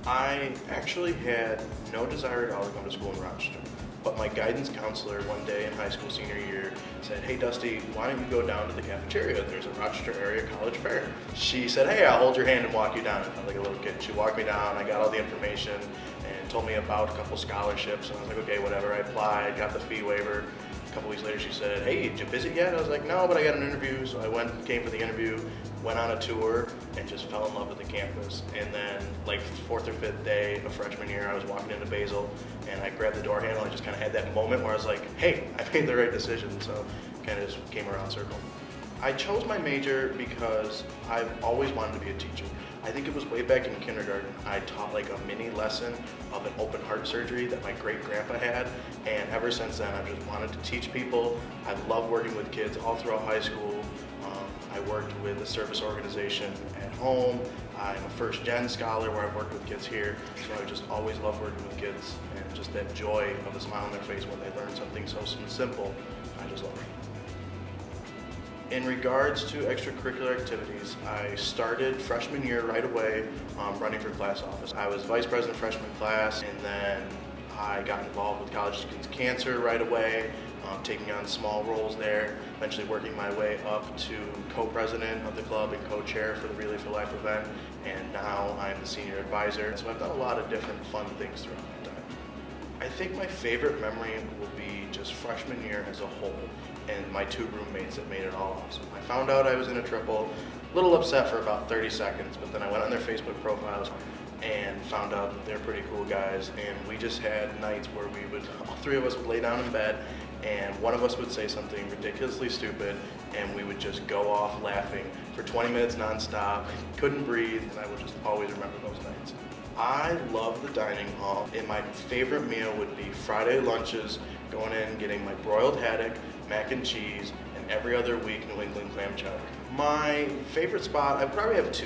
I actually had no desire at all to come to school in Rochester, but my guidance counselor one day in high school senior year said, "Hey Dusty, why don't you go down to the cafeteria? There's a Rochester area college fair." She said, "Hey, I'll hold your hand and walk you down." I felt like a little kid. She walked me down, I got all the information and told me about a couple scholarships, and I was like, okay, whatever. I applied, got the fee waiver. A couple weeks later she said, "Hey, did you visit yet?" I was like, "No, but I got an interview." So I came for the interview, went on a tour, and just fell in love with the campus. And then like fourth or fifth day of freshman year, I was walking into Basil and I grabbed the door handle. I just kind of had that moment where I was like, hey, I made the right decision. So kind of just came around circle. I chose my major because I've always wanted to be a teacher. I think it was way back in kindergarten, I taught like a mini lesson of an open heart surgery that my great grandpa had, and ever since then I've just wanted to teach people. I love working with kids all throughout high school. I worked with a service organization at home. I'm a first gen scholar where I've worked with kids here, so I just always love working with kids, and just that joy of the smile on their face when they learn something so simple, I just love it. In regards to extracurricular activities, I started freshman year right away running for class office. I was vice president freshman class, and then I got involved with College Against Cancer right away, taking on small roles there, eventually working my way up to co-president of the club and co-chair for the Relay for Life event, and now I'm the senior advisor. So I've done a lot of different fun things throughout my time. I think my favorite memory will be just freshman year as a whole, and my two roommates that made it all awesome. I found out I was in a triple, a little upset for about 30 seconds, but then I went on their Facebook profiles and found out that they're pretty cool guys, and we just had nights where all three of us would lay down in bed, and one of us would say something ridiculously stupid, and we would just go off laughing for 20 minutes nonstop, couldn't breathe, and I will just always remember those nights. I love the dining hall, and my favorite meal would be Friday lunches, going in, getting my broiled haddock, mac and cheese, and every other week New England clam chowder. My favorite spot, I probably have two.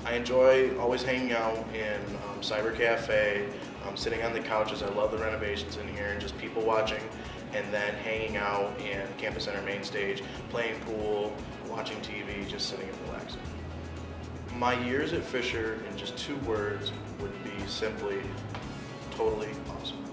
I enjoy always hanging out in Cyber Cafe, sitting on the couches. I love the renovations in here and just people watching, and then hanging out in Campus Center main stage, playing pool, watching TV, just sitting and relaxing. My years at Fisher, in just two words, would be simply totally awesome.